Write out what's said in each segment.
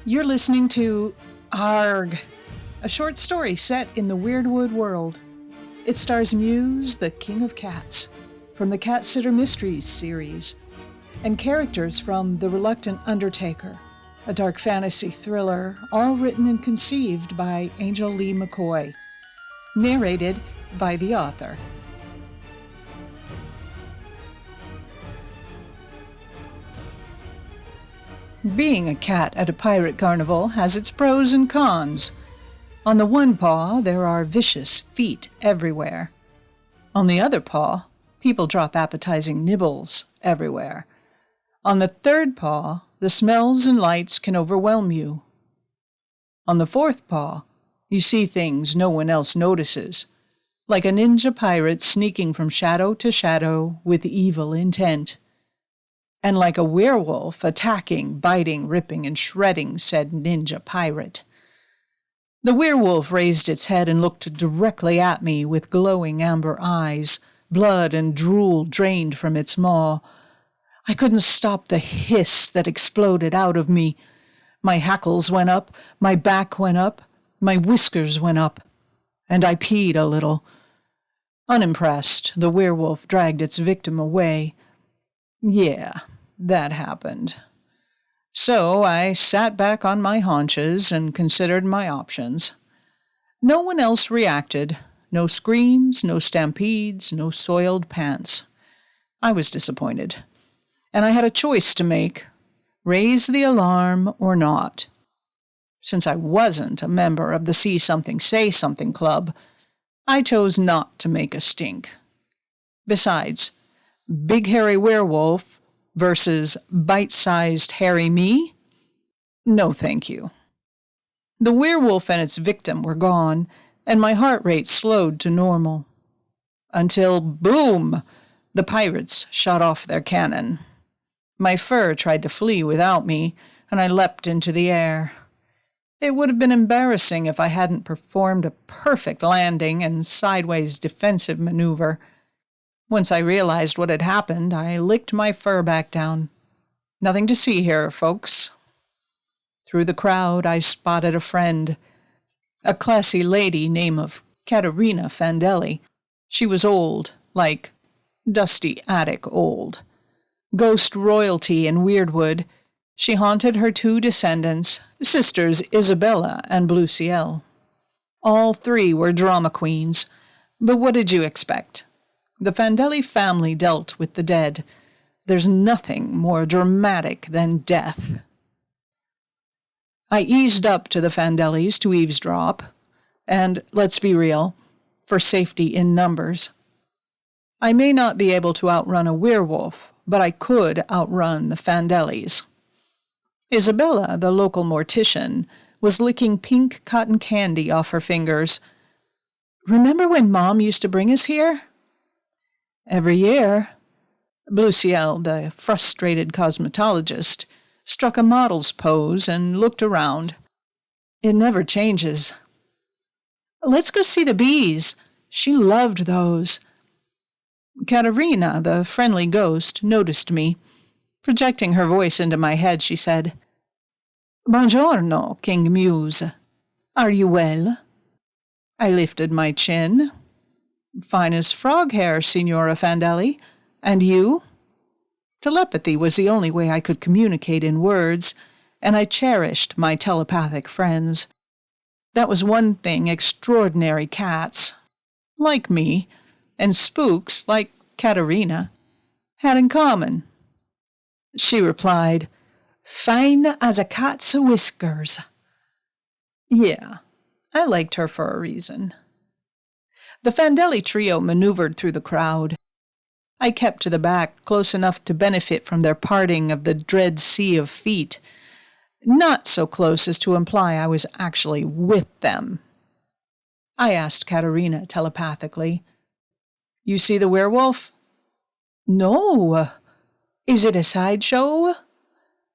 You're listening to Aaargh, a short story set in the Weirdwood world. It stars Muse, the King of Cats, from the Catsitter Mysteries Series, and characters from The Reluctant Undertaker, a dark fantasy thriller, all written and conceived by Angel Lee McCoy, narrated by the author. Being a cat at a pirate carnival has its pros and cons. On the one paw, there are vicious feet everywhere. On the other paw, people drop appetizing nibbles everywhere. On the third paw, the smells and lights can overwhelm you. On the fourth paw, you see things no one else notices, like a ninja pirate sneaking from shadow to shadow with evil intent. And like a werewolf attacking, biting, ripping, and shredding said ninja pirate. The werewolf raised its head and looked directly at me with glowing amber eyes, blood and drool drained from its maw. I couldn't stop the hiss that exploded out of me. My hackles went up, my back went up, my whiskers went up, and I peed a little. Unimpressed, the werewolf dragged its victim away. Yeah, that happened. So I sat back on my haunches and considered my options. No one else reacted. No screams, no stampedes, no soiled pants. I was disappointed. And I had a choice to make: raise the alarm or not. Since I wasn't a member of the See Something, Say Something Club, I chose not to make a stink. Besides, Big Hairy Werewolf versus bite-sized hairy me? No, thank you. The werewolf and its victim were gone, and my heart rate slowed to normal. Until, boom, the pirates shot off their cannon. My fur tried to flee without me, and I leapt into the air. It would have been embarrassing if I hadn't performed a perfect landing and sideways defensive maneuver. Once I realized what had happened, I licked my fur back down. Nothing to see here, folks. Through the crowd, I spotted a friend, a classy lady named of Katerina Fandelli. She was old, like dusty attic old. Ghost royalty in Weirdwood, she haunted her two descendants, sisters Isabella and Bluciel. All three were drama queens, but what did you expect? The Fandelli family dealt with the dead. There's nothing more dramatic than death. I eased up to the Fandellis to eavesdrop, and, let's be real, for safety in numbers. I may not be able to outrun a werewolf, but I could outrun the Fandellis. Isabella, the local mortician, was licking pink cotton candy off her fingers. Remember when Mom used to bring us here? Every year. Bluciel, the frustrated cosmetologist, struck a model's pose and looked around. It never changes. Let's go see the bees. She loved those. Katerina, the friendly ghost, noticed me. Projecting her voice into my head, she said, "Buongiorno, King Muse. Are you well?" I lifted my chin. "Fine as frog hair, Signora Fandelli. And you?" Telepathy was the only way I could communicate in words, and I cherished my telepathic friends. That was one thing extraordinary cats, like me, and spooks, like Katerina, had in common. She replied, "Fine as a cat's whiskers." Yeah, I liked her for a reason. The Fandelli trio maneuvered through the crowd. I kept to the back, close enough to benefit from their parting of the dread sea of feet, not so close as to imply I was actually with them. I asked Katerina telepathically, "You see the werewolf?" "No. Is it a sideshow?"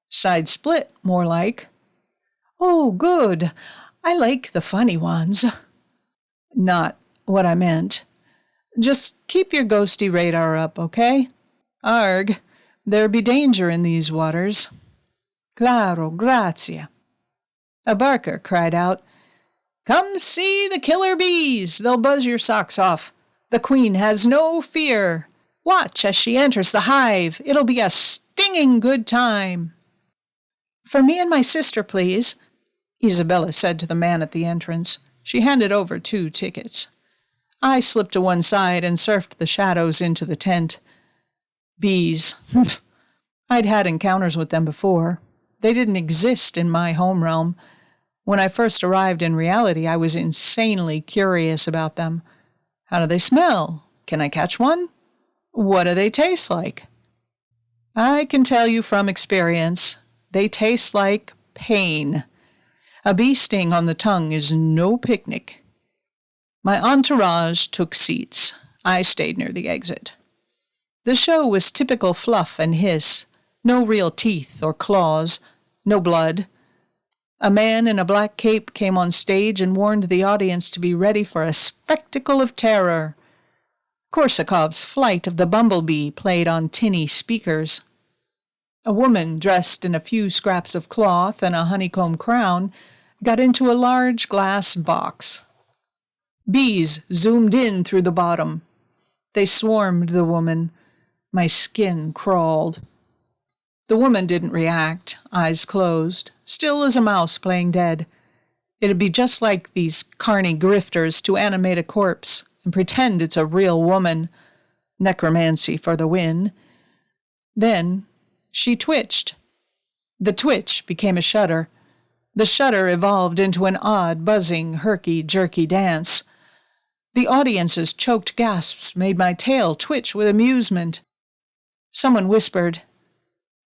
"Side split, more like." "Oh, good. I like the funny ones." "Not what I meant. Just keep your ghosty radar up, okay? Aaargh, there be danger in these waters." "Claro, grazie." A barker cried out, "Come see the killer bees! They'll buzz your socks off. The queen has no fear. Watch as she enters the hive. It'll be a stinging good time." "For me and my sister, please," Isabella said to the man at the entrance. She handed over 2 tickets. I slipped to one side and surfed the shadows into the tent. Bees. I'd had encounters with them before. They didn't exist in my home realm. When I first arrived in reality, I was insanely curious about them. How do they smell? Can I catch one? What do they taste like? I can tell you from experience, they taste like pain. A bee sting on the tongue is no picnic. My entourage took seats. I stayed near the exit. The show was typical fluff and hiss. No real teeth or claws. No blood. A man in a black cape came on stage and warned the audience to be ready for a spectacle of terror. Korsakov's Flight of the Bumblebee played on tinny speakers. A woman dressed in a few scraps of cloth and a honeycomb crown got into a large glass box. Bees zoomed in through the bottom. They swarmed the woman. My skin crawled. The woman didn't react, eyes closed, still as a mouse playing dead. It'd be just like these carny grifters to animate a corpse and pretend it's a real woman. Necromancy for the win. Then she twitched. The twitch became a shudder. The shudder evolved into an odd, buzzing, herky-jerky dance. The audience's choked gasps made my tail twitch with amusement. Someone whispered,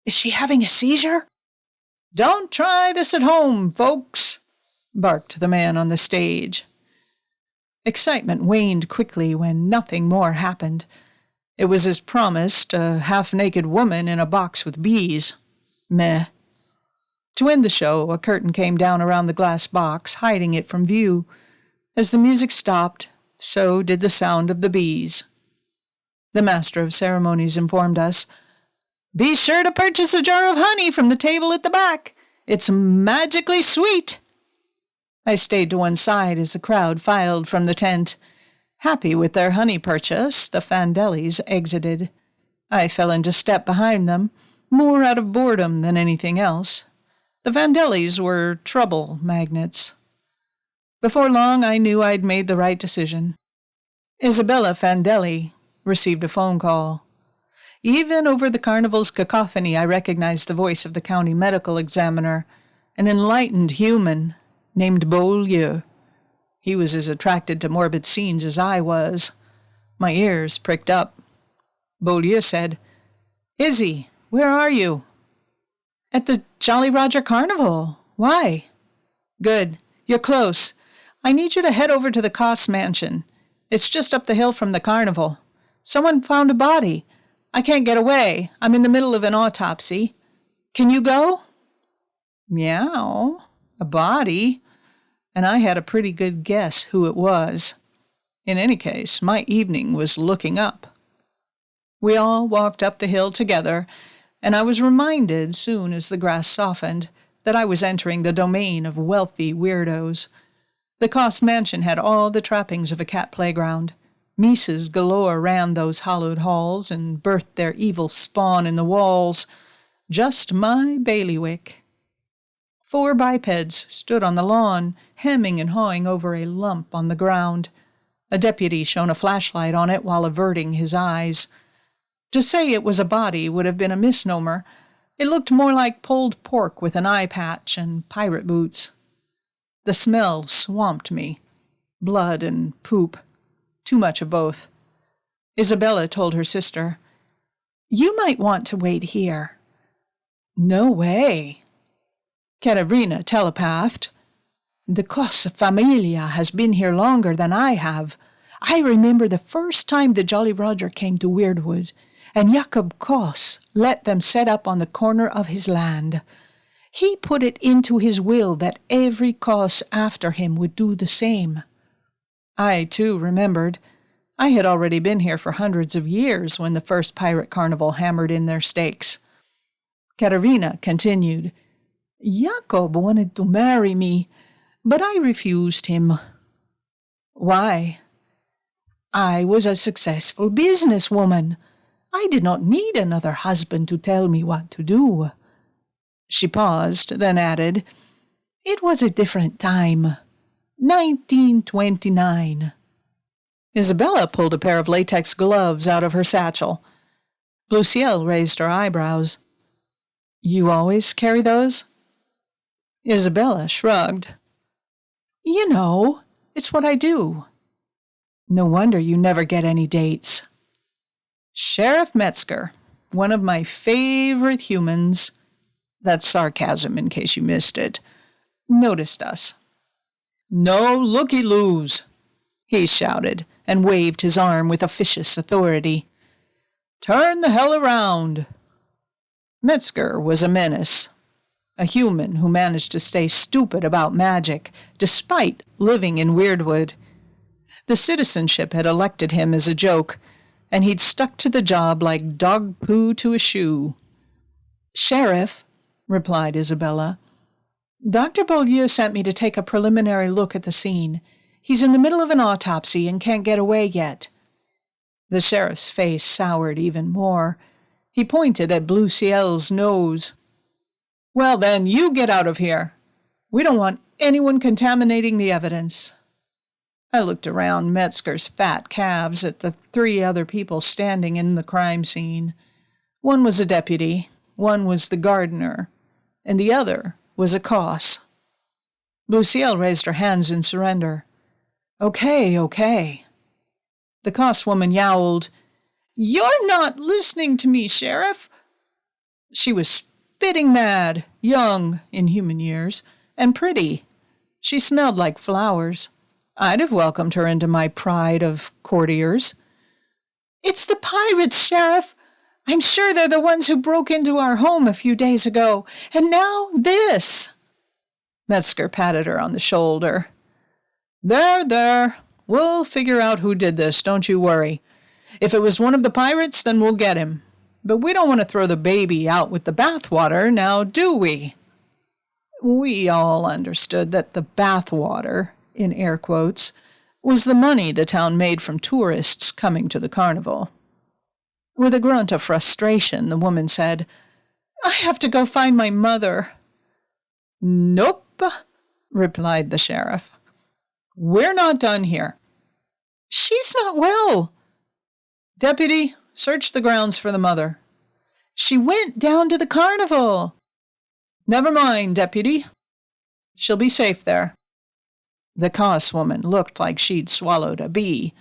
"Is she having a seizure?" "Don't try this at home, folks," barked the man on the stage. Excitement waned quickly when nothing more happened. It was as promised, a half-naked woman in a box with bees. Meh. To end the show, a curtain came down around the glass box, hiding it from view. As the music stopped, so did the sound of the bees. The master of ceremonies informed us, "Be sure to purchase a jar of honey from the table at the back. It's magically sweet." I stayed to one side as the crowd filed from the tent. Happy with their honey purchase, the Fandellis exited. I fell into step behind them, more out of boredom than anything else. The Fandellis were trouble magnets. Before long, I knew I'd made the right decision. Isabella Fandelli received a phone call. Even over the carnival's cacophony, I recognized the voice of the county medical examiner, an enlightened human named Bluciel. He was as attracted to morbid scenes as I was. My ears pricked up. Bluciel said, "Izzy, where are you?" "At the Jolly Roger Carnival. Why?" "Good. You're close. I need you to head over to the Koss mansion. It's just up the hill from the carnival. Someone found a body. I can't get away. I'm in the middle of an autopsy. Can you go?" Meow. A body. And I had a pretty good guess who it was. In any case, my evening was looking up. We all walked up the hill together, and I was reminded, soon as the grass softened, that I was entering the domain of wealthy weirdos. The Koss mansion had all the trappings of a cat playground. Mises galore ran those hollowed halls and birthed their evil spawn in the walls. Just my bailiwick. 4 bipeds stood on the lawn, hemming and hawing over a lump on the ground. A deputy shone a flashlight on it while averting his eyes. To say it was a body would have been a misnomer. It looked more like pulled pork with an eye patch and pirate boots. The smell swamped me. Blood and poop. Too much of both. Isabella told her sister, "You might want to wait here." "No way." Katerina telepathed. "The Koss familia has been here longer than I have. I remember the first time the Jolly Roger came to Weirdwood, and Jakob Koss let them set up on the corner of his land. He put it into his will that every Koss after him would do the same." I, too, remembered. I had already been here for hundreds of years when the first pirate carnival hammered in their stakes. Katerina continued, Jacob wanted to marry me, but I refused him. Why? I was a successful businesswoman. I did not need another husband to tell me what to do. She paused, then added, It was a different time. 1929. Isabella pulled a pair of latex gloves out of her satchel. Bluciel raised her eyebrows. You always carry those? Isabella shrugged. You know, it's what I do. No wonder you never get any dates. Sheriff Metzger, one of my favorite humans, that's sarcasm in case you missed it, noticed us. No looky-loos, he shouted and waved his arm with officious authority. Turn the hell around. Metzger was a menace, a human who managed to stay stupid about magic despite living in Weirdwood. The citizenship had elected him as a joke, and he'd stuck to the job like dog poo to a shoe. Sheriff, replied Isabella, Dr. Beaulieu sent me to take a preliminary look at the scene. He's in the middle of an autopsy and can't get away yet. The sheriff's face soured even more. He pointed at Bluciel's nose. Well then, you get out of here. We don't want anyone contaminating the evidence. I looked around Metzger's fat calves at the 3 other people standing in the crime scene. One was a deputy, one was the gardener, and the other was a Koss. Bluciel raised her hands in surrender. Okay. The Koss woman yowled, You're not listening to me, Sheriff. She was spitting mad, young in human years, and pretty. She smelled like flowers. I'd have welcomed her into my pride of courtiers. It's the pirates, Sheriff. I'm sure they're the ones who broke into our home a few days ago. And now this. Metzger patted her on the shoulder. There. We'll figure out who did this, don't you worry. If it was one of the pirates, then we'll get him. But we don't want to throw the baby out with the bathwater, now do we? We all understood that the bathwater, in air quotes, was the money the town made from tourists coming to the carnival. With a grunt of frustration, the woman said, I have to go find my mother. Nope, replied the sheriff. We're not done here. She's not well. Deputy, search the grounds for the mother. She went down to the carnival. Never mind, deputy. She'll be safe there. The Koss woman looked like she'd swallowed a bee.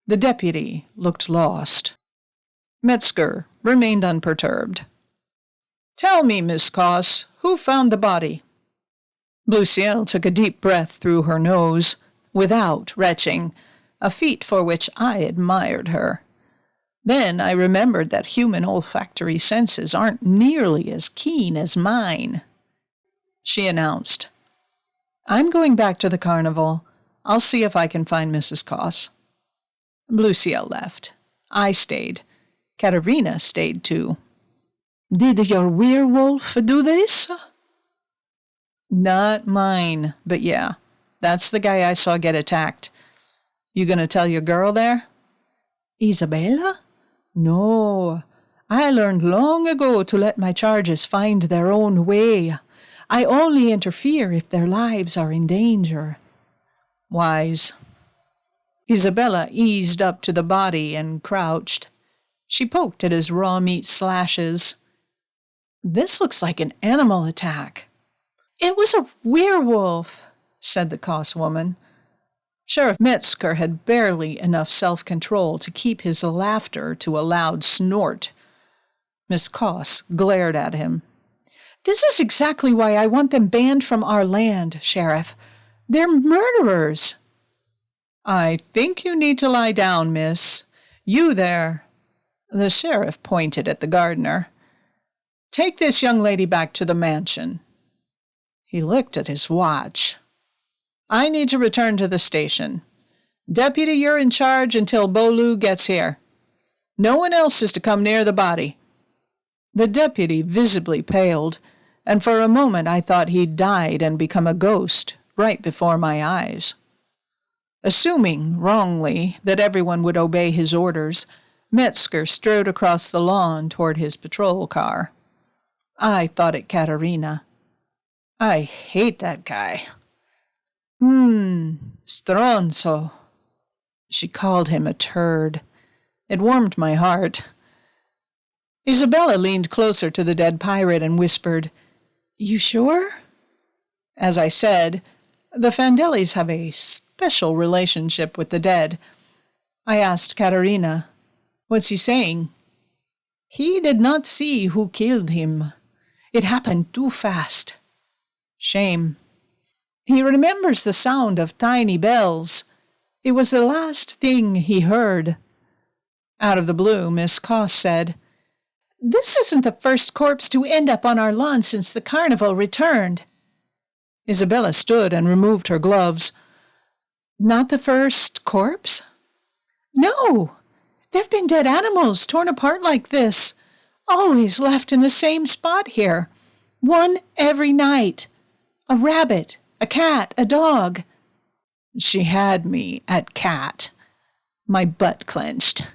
The deputy looked lost. Metzger remained unperturbed. Tell me, Miss Koss, who found the body? Bluciel took a deep breath through her nose, without retching, a feat for which I admired her. Then I remembered that human olfactory senses aren't nearly as keen as mine. She announced, I'm going back to the carnival. I'll see if I can find Mrs. Koss. Bluciel left. I stayed. Katerina stayed too. Did your werewolf do this? Not mine, but yeah. That's the guy I saw get attacked. You gonna tell your girl there? Isabella? No. I learned long ago to let my charges find their own way. I only interfere if their lives are in danger. Wise. Isabella eased up to the body and crouched. She poked at his raw meat slashes. This looks like an animal attack. It was a werewolf, said the Koss woman. Sheriff Metzger had barely enough self-control to keep his laughter to a loud snort. Miss Koss glared at him. This is exactly why I want them banned from our land, Sheriff. They're murderers. I think you need to lie down, miss. You there. The sheriff pointed at the gardener. Take this young lady back to the mansion. He looked at his watch. I need to return to the station. Deputy, you're in charge until Beaulieu gets here. No one else is to come near the body. The deputy visibly paled. and for a moment I thought he'd died and become a ghost right before my eyes. Assuming, wrongly, that everyone would obey his orders, Metzger strode across the lawn toward his patrol car. I thought it Katerina. I hate that guy. Stronzo. She called him a turd. It warmed my heart. Isabella leaned closer to the dead pirate and whispered, "You sure?" As I said, the Fandellis have a special relationship with the dead. I asked Katerina, "What's he saying?" "He did not see who killed him. It happened too fast." "Shame." "He remembers the sound of tiny bells. It was the last thing he heard." Out of the blue, Miss Coss said, "This isn't the first corpse to end up on our lawn since the carnival returned." Isabella stood and removed her gloves. "Not the first corpse?" "No. There've been dead animals torn apart like this, always left in the same spot here. One every night. A rabbit, a cat, a dog." She had me at cat. My butt clenched.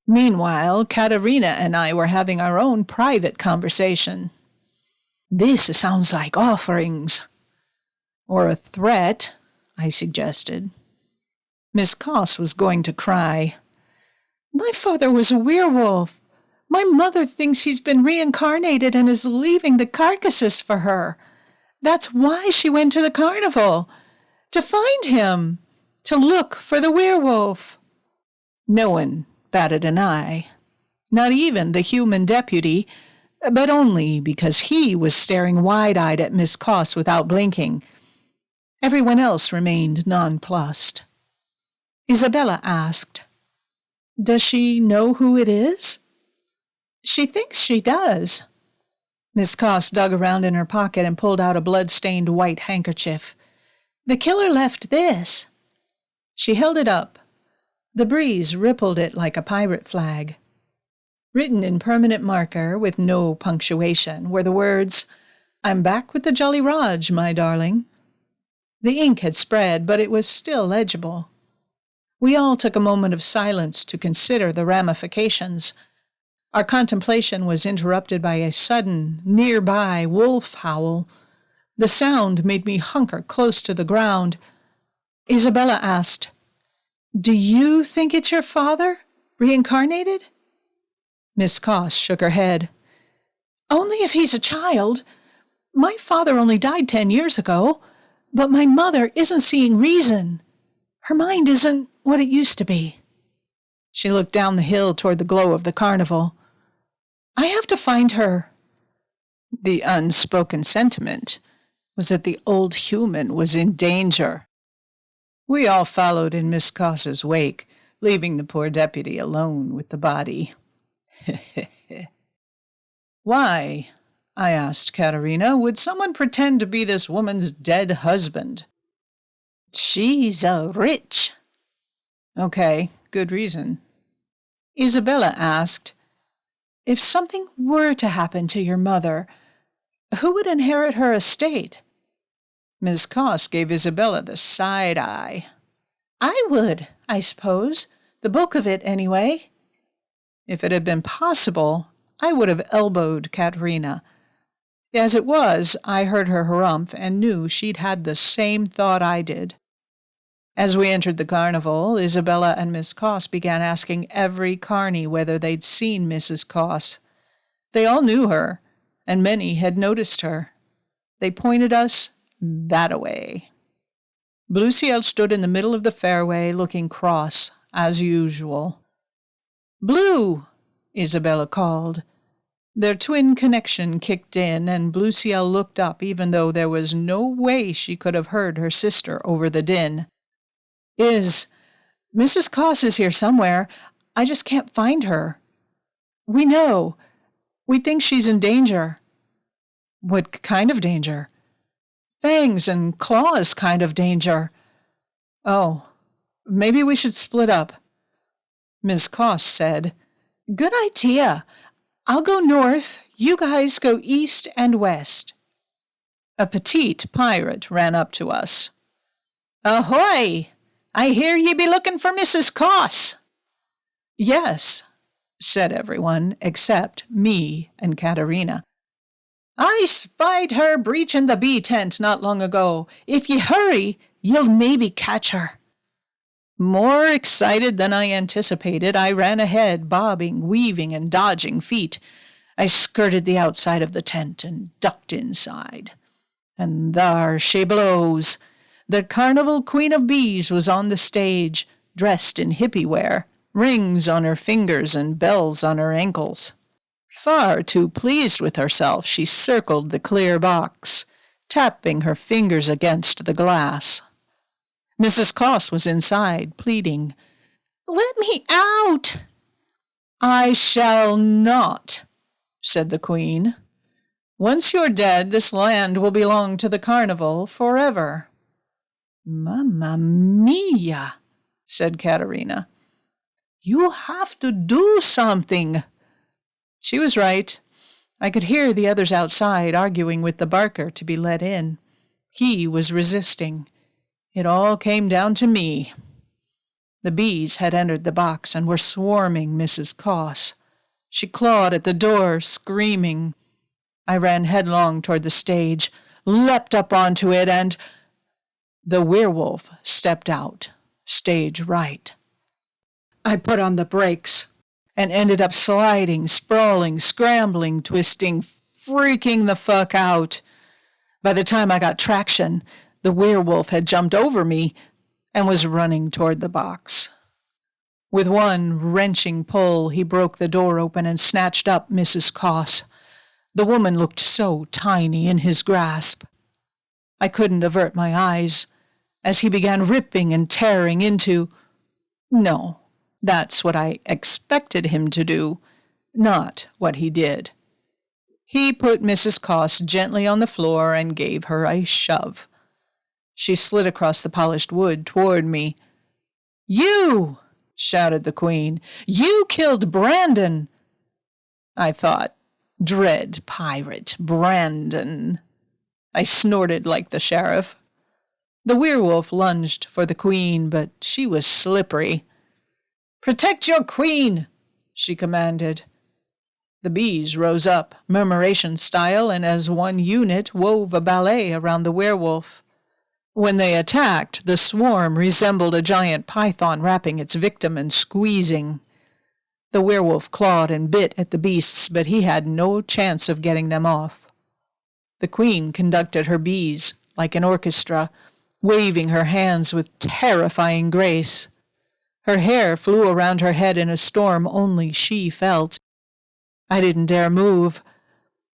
Meanwhile, Katerina and I were having our own private conversation. "This sounds like offerings." "Or a threat," I suggested. Miss Coss was going to cry. "My father was a werewolf. My mother thinks he's been reincarnated and is leaving the carcasses for her. That's why she went to the carnival. To find him. To look for the werewolf." No one batted an eye. Not even the human deputy, but only because he was staring wide-eyed at Miss Coss without blinking. Everyone else remained nonplussed. Isabella asked, "Does she know who it is?" "She thinks she does." Miss Coss dug around in her pocket and pulled out a blood-stained white handkerchief. "The killer left this." She held it up. The breeze rippled it like a pirate flag. Written in permanent marker with no punctuation were the words, "I'm back with the Jolly Roger, my darling." The ink had spread, but it was still legible. We all took a moment of silence to consider the ramifications. Our contemplation was interrupted by a sudden, nearby wolf howl. The sound made me hunker close to the ground. Isabella asked, "Do you think it's your father, reincarnated?" Miss Coss shook her head. "Only if he's a child. My father only died 10 years ago, but my mother isn't seeing reason. Her mind isn't what it used to be." She looked down the hill toward the glow of the carnival. "I have to find her." The unspoken sentiment was that the old human was in danger. We all followed in Miss Coss's wake, leaving the poor deputy alone with the body. "Why," I asked Katerina, "would someone pretend to be this woman's dead husband?" "She's rich." "Okay, good reason." Isabella asked, "If something were to happen to your mother, who would inherit her estate?" Miss Coss gave Isabella the side eye. "I would, I suppose. The bulk of it, anyway." If it had been possible, I would have elbowed Katerina. As it was, I heard her harumph and knew she'd had the same thought I did. As we entered the carnival, Isabella and Miss Coss began asking every carny whether they'd seen Mrs. Coss. They all knew her, and many had noticed her. They pointed us that-a-way. Bluciel stood in the middle of the fairway, looking cross, as usual. "Blue!" Isabella called. Their twin connection kicked in, and Bluciel looked up even though there was no way she could have heard her sister over the din. Mrs. Coss is here somewhere. I just can't find her." "We know. We think she's in danger." "What kind of danger?" "Fangs and claws kind of danger." "Oh, maybe we should split up." Miss Coss said, "Good idea. I'll go north, You guys go east and west." A petite pirate ran up to us. "Ahoy! I hear ye be looking for Mrs. Coss." "Yes," said everyone except me and Katerina. "I spied her breaching the bee tent not long ago. If ye hurry, ye'll maybe catch her." More excited than I anticipated, I ran ahead, bobbing, weaving, and dodging feet. I skirted the outside of the tent and ducked inside. And there she blows. The carnival queen of bees was on the stage, dressed in hippie wear, rings on her fingers and bells on her ankles. Far too pleased with herself, she circled the clear box, tapping her fingers against the glass. Mrs. Coss was inside, pleading, "Let me out." "I shall not," said the queen. "Once you're dead, this land will belong to the carnival forever." "Mamma mia," said Katerina. "You have to do something." She was right. I could hear the others outside arguing with the barker to be let in. He was resisting. It all came down to me. The bees had entered the box and were swarming Mrs. Coss. She clawed at the door, screaming. I ran headlong toward the stage, leapt up onto it, and the werewolf stepped out, stage right. I put on the brakes and ended up sliding, sprawling, scrambling, twisting, freaking the fuck out. By the time I got traction, the werewolf had jumped over me and was running toward the box. With one wrenching pull, he broke the door open and snatched up Mrs. Coss. The woman looked so tiny in his grasp. I couldn't avert my eyes as he began ripping and tearing into... No, that's what I expected him to do, not what he did. He put Mrs. Coss gently on the floor and gave her a shove. She slid across the polished wood toward me. "You!" shouted the queen. "You killed Brandon!" I thought, dread pirate Brandon. I snorted like the sheriff. The werewolf lunged for the queen, but she was slippery. "Protect your queen," she commanded. The bees rose up, murmuration style, and as one unit wove a ballet around the werewolf. When they attacked, the swarm resembled a giant python wrapping its victim and squeezing. The werewolf clawed and bit at the beasts, but he had no chance of getting them off. The queen conducted her bees like an orchestra, waving her hands with terrifying grace. Her hair flew around her head in a storm only she felt. I didn't dare move.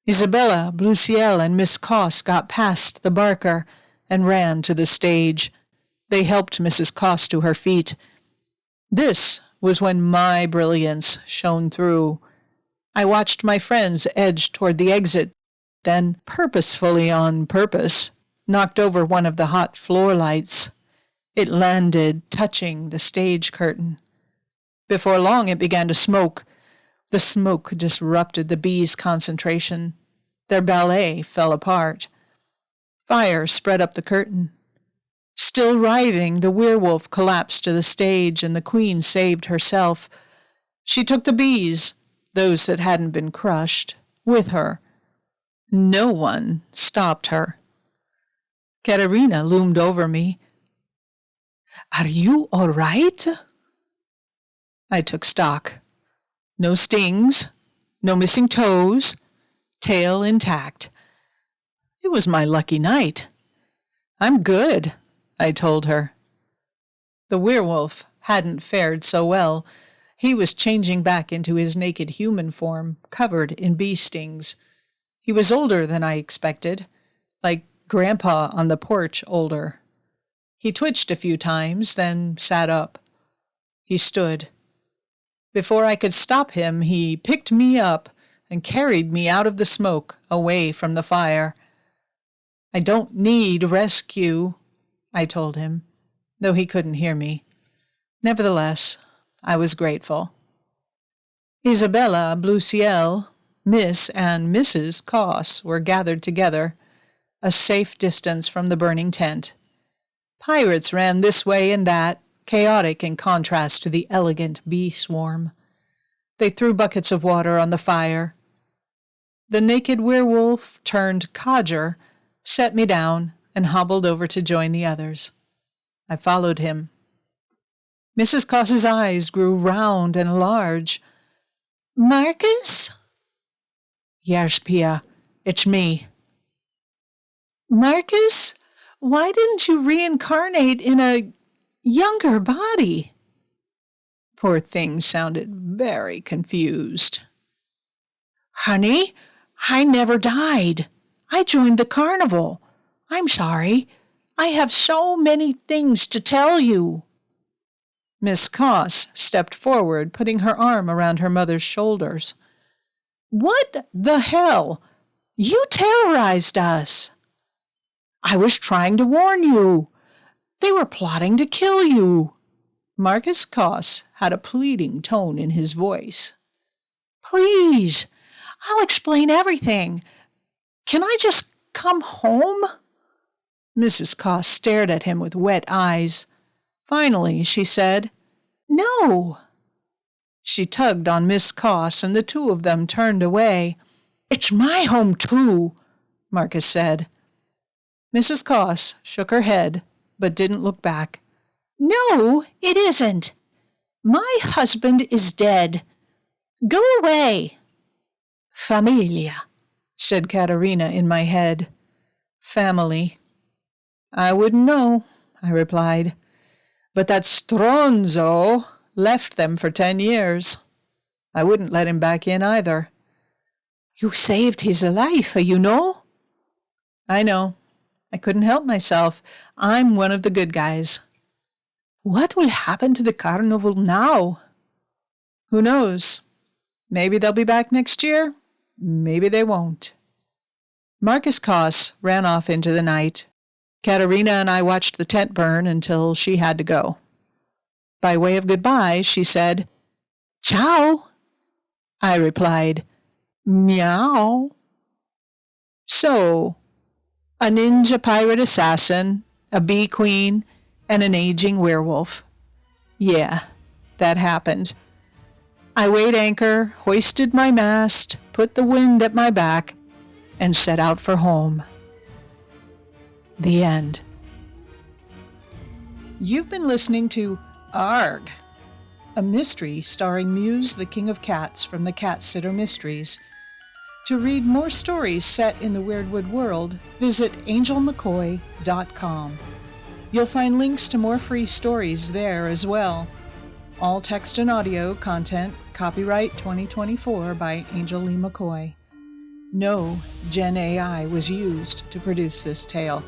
Isabella, Bluciel, and Miss Coss got past the barker and ran to the stage. They helped Mrs. Coss to her feet. This was when my brilliance shone through. I watched my friends edge toward the exit, then, purposefully on purpose, knocked over one of the hot floor lights. It landed, touching the stage curtain. Before long, it began to smoke. The smoke disrupted the bees' concentration. Their ballet fell apart. Fire spread up the curtain. Still writhing, the werewolf collapsed to the stage, and the queen saved herself. She took the bees, those that hadn't been crushed, with her. No one stopped her. Katerina loomed over me. "Are you all right?" I took stock. No stings, no missing toes, tail intact. It was my lucky night. "I'm good," I told her. The werewolf hadn't fared so well. He was changing back into his naked human form, covered in bee stings. He was older than I expected, like Grandpa on the porch older. He twitched a few times, then sat up. He stood. Before I could stop him, he picked me up and carried me out of the smoke, away from the fire. "I don't need rescue," I told him, though he couldn't hear me. Nevertheless, I was grateful. Isabella, Bluciel, Miss and Mrs. Coss were gathered together, a safe distance from the burning tent. Pirates ran this way and that, chaotic in contrast to the elegant bee swarm. They threw buckets of water on the fire. The naked werewolf turned codger set me down and hobbled over to join the others. I followed him. Mrs. Coss's eyes grew round and large. "Marcus?" "Yes, Pia, it's me." "Marcus, why didn't you reincarnate in a younger body?" Poor thing sounded very confused. "Honey, I never died. I joined the carnival. I'm sorry. I have so many things to tell you." Miss Coss stepped forward, putting her arm around her mother's shoulders. "What the hell? You terrorized us." "I was trying to warn you. They were plotting to kill you." Marcus Coss had a pleading tone in his voice. "Please, I'll explain everything. Can I just come home?" Mrs. Coss stared at him with wet eyes. Finally, she said, "No." She tugged on Miss Coss, and the two of them turned away. "It's my home, too," Marcus said. Mrs. Coss shook her head, but didn't look back. "No, it isn't. My husband is dead. Go away." "Familia," said Katerina in my head. "Family. I wouldn't know," I replied. "But that Stronzo left them for 10 years. I wouldn't let him back in either." "You saved his life, you know." "I know. I couldn't help myself. I'm one of the good guys." "What will happen to the carnival now?" "Who knows? Maybe they'll be back next year. Maybe they won't." Marcus Coss ran off into the night. Katerina and I watched the tent burn until she had to go. By way of goodbye, she said, "Ciao." I replied, "Meow." So, a ninja pirate assassin, a bee queen, and an aging werewolf. Yeah, that happened. I weighed anchor, hoisted my mast, put the wind at my back, and set out for home. The end. You've been listening to Aaargh, a mystery starring Muse, the King of Cats from the Catsitter Mysteries. To read more stories set in the Weirdwood world, visit angelmccoy.com. You'll find links to more free stories there as well. All text and audio content, copyright 2024 by Angel Lee McCoy. No Gen AI was used to produce this tale.